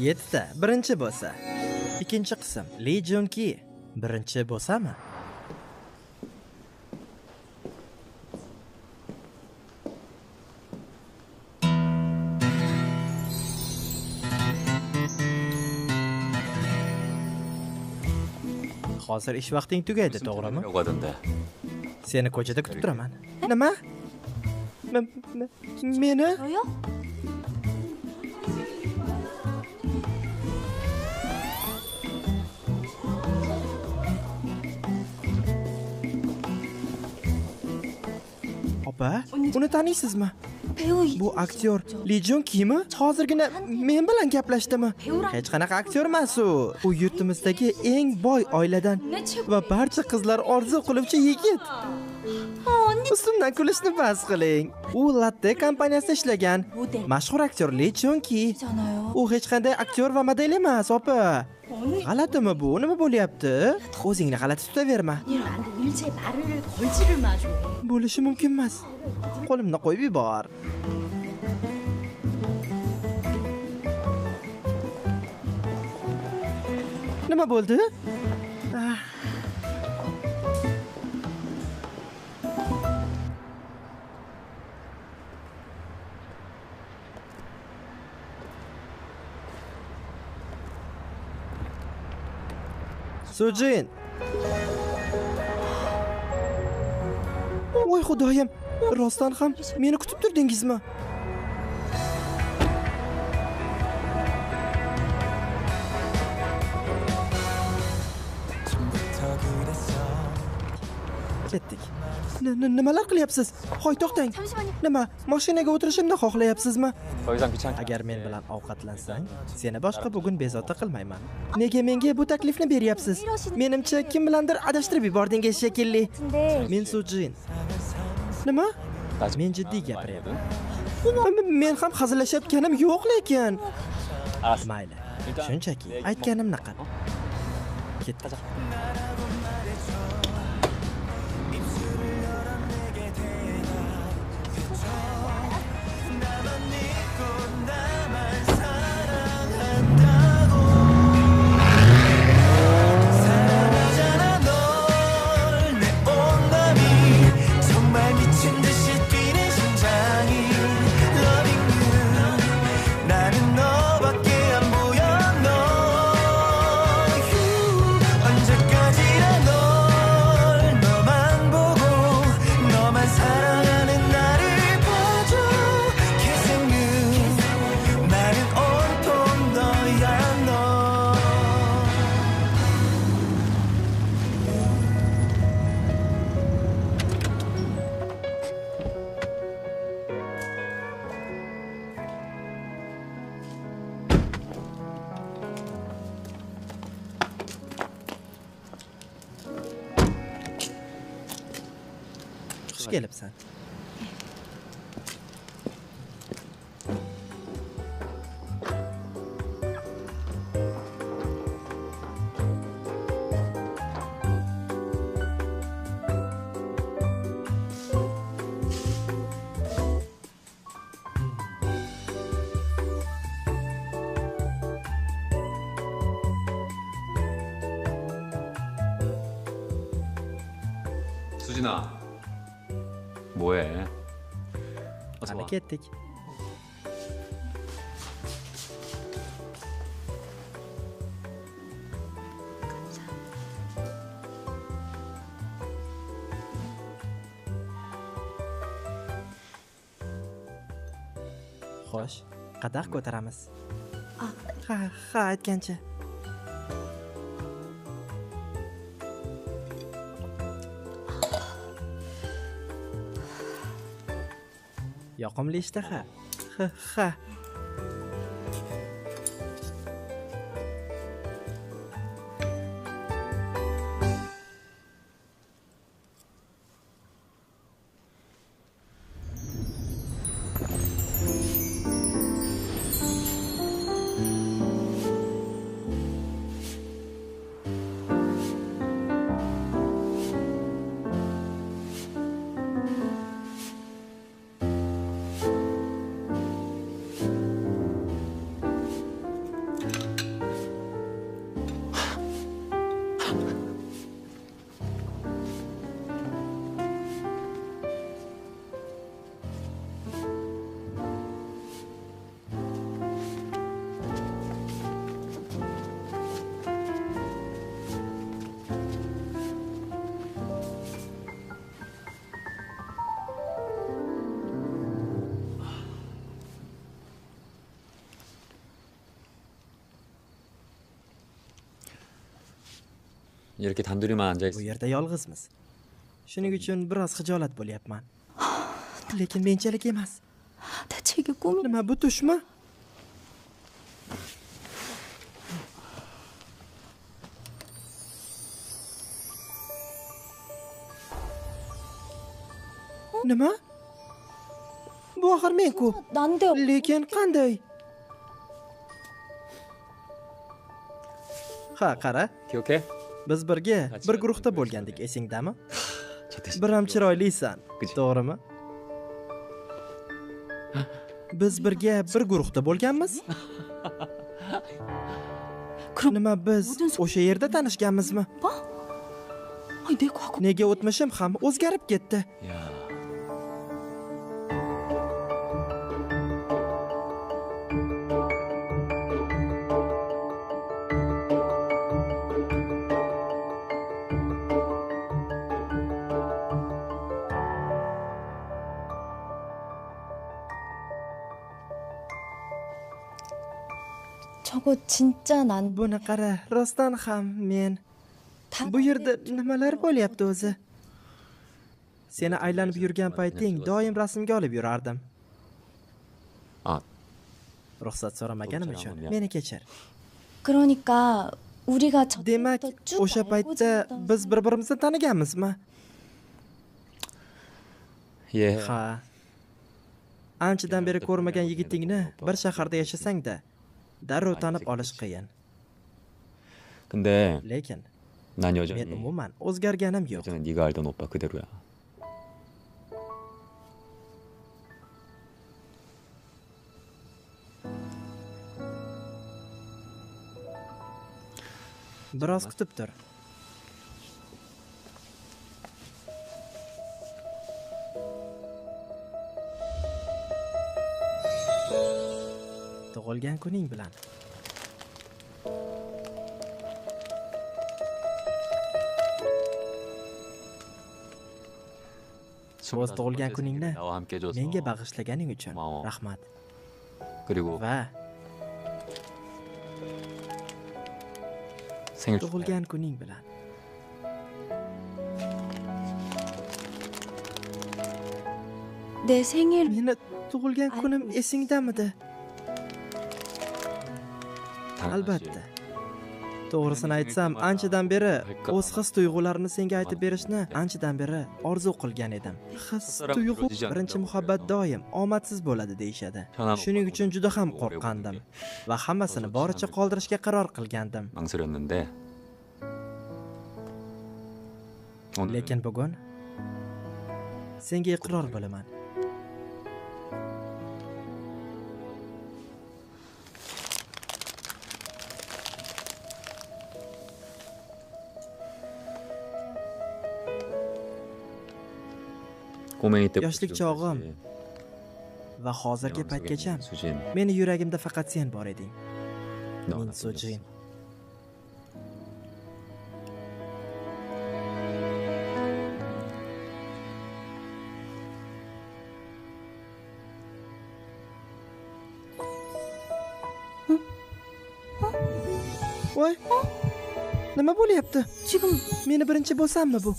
7ta birinchi bo'lsa. Ikkinchi qism Lee Jun Ki birinchi bo'lsami? Hozir ish vaqting tugaydi, to'g'rimi? Seni ko'chada kutib turaman. Nima? Meni? 저요? Opa, uni taniysizmi? 배우 Bu aktyor Lee Jun Ki'mi? Hozirgina men bilan gaplashdimi? Hech qanaqa aktyor emas u. U yurtimizdagi eng boy oiladan va barcha qizlar orzu qiluvchi yigit. Ustimdan kulishni bas qiling. U Latte kompaniyasida ishlagan. Mashhur aktyor Lee Jun Ki. 잖아요. U hech qanday aktyor va model emas, opa. G'alatimi bu? Nima bo'lyapti? O'zingni g'alati tutaverma. 아니라 일체 말을 걸지를 마죠. Bo'lishi mumkin emas. Qo'limni qo'yib yubor. Nima bo'ldi? Sujin. Voy xudoyim, rostdan ham meni kutib turdingizmi? Ketdik. Nimalar qilyapsiz? Hoy, to'xtang. Nima? Mashinaga o'tirishimni xohlayapsizmi? Agar men bilan ovqatlansang, seni boshqa bugun bezovta qilmayman. Nega menga bu taklifni beryapsiz? Menimcha kim bilandir adashtirib yubordingiz shekilli. Men Sujin. Nima? Men jiddiy gapiryapman. Men ham hazillashayotganim yo'q lekin. Mayli. Shunchaki aytganimni qil. Ketdik. Xush kelibsan. 수진아, 뭐해? 어서 와. Ketdik. Xo'sh, qadah ko'taramiz. Ha, aytgancha. Yoqimli ishtaha. Ha. 이렇게 단둘이만 앉아 Bu 있어. yerda yolg'izmiz. Shuning uchun biroz xijolat bo'lyapman. Lekin menchalik emas. 대체 이게 꿈이 Nima bu tushmi? Nima? Bu axir men-ku. 난데 Lekin qanday? Ha, qara. 기억해? Biz birga bir guruhda bo'lgandik, esingdami? Biram chiroylisan, to'g'rimi? Biz birga bir guruhda bo'lganmiz? Nima biz o'sha yerda tanishganmizmi? 아니 내 과거 Nega o'tmishim ham o'zgarib ketdi? 야. 저거 진짜 난 Buni qara, rostdan ham men 다 bu yerda nimalar bo'lyapti o'zi? Seni aylanib yurgan payting doim rasmga olib yurardim. 아, Ruxsat so'ramaganim uchun meni kechir. 그러니까 우리가 Demak, 저때부터 쭉 o'sha 알고 paytda 지내던 biz bir-birimizni taniganmizmi? 예. Ha. Anchadan beri ko'rmagan yigitingni bir shaharda yashasang-da, darrov tanib olish qiyin. 근데 Lekin 난 men 여전히 umuman o'zgarganim yo'q. 예전에 네가 알던 오빠 그대로야. Biroz kutib tur. Tug'ilgan kuning bilan. O'z tug'ilgan kuningni 나와 함께 해줘서 menga bag'ishlaganing uchun 고마워. rahmat. 그리고 Va 생일 축하해. tug'ilgan kuning bilan. 내 생일 Meni tug'ilgan kunim esingdamidi? 당연하지. Albatta. To'g'risini aytsam, anchadan beri o'z his-tuyg'ularini senga aytib berishni anchadan beri orzu qilgan edim. His-tuyg'u birinchi muhabbat doim omadsiz bo'ladi deyshadi. Shuning uchun juda ham qo'rqqandim va hammasini boricha qoldirishga qaror qilgandim. 망설였는데 오늘 Lekin bugun senga iqror bo'laman. 꼬맹이 때 yoshlik chog'im va hozirgi paytgacha meni yuragimda faqat sen bor eding. Min Sujin. Voy. Nima bo'lyapti? 지금 Meni birinchi bo'lsammi bu?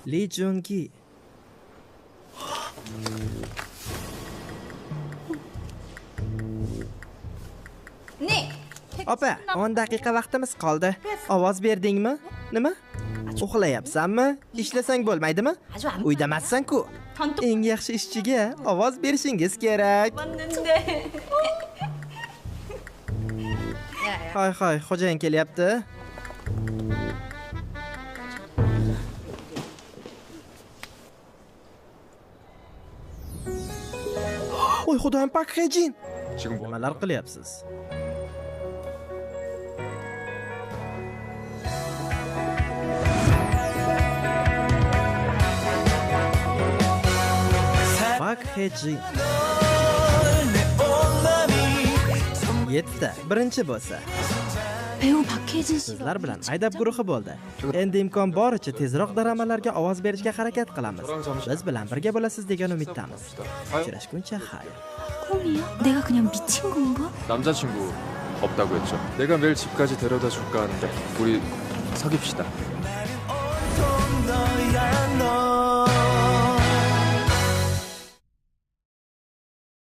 Lee Jung-gi. 네. Opa, 10 daqiqa vaqtimiz qoldi. Ovoz berdingmi? Nima? Uxlayapsanmi? Ishlasang bo'lmaydimi? 아주 안 Uydamassan-ku. 단톡 Eng yaxshi ishchiga ovoz berishingiz kerak. 왔는데. Hoy, xo'jayin kelyapti. Voy xudoyim, Pak Hejin. 지금 뭐 Nimalar qilyapsiz? Pak Hejin. 7ta, birinchi bo'lsa. 배우 박혜진 씨가 Sizlar bilan Aydab guruhi bo'ldi. Endi imkon boricha tezroq dramalarga ovoz berishga harakat qilamiz. Biz bilan birga bo'lasiz degan umiddamiz. Uchrashguncha xayr. 꿈이야? 내가 그냥 미친 건가? 남자친구 없다고 했죠. 내가 매일 집까지 데려다 줄까 하는데 우리 사귀읍시다.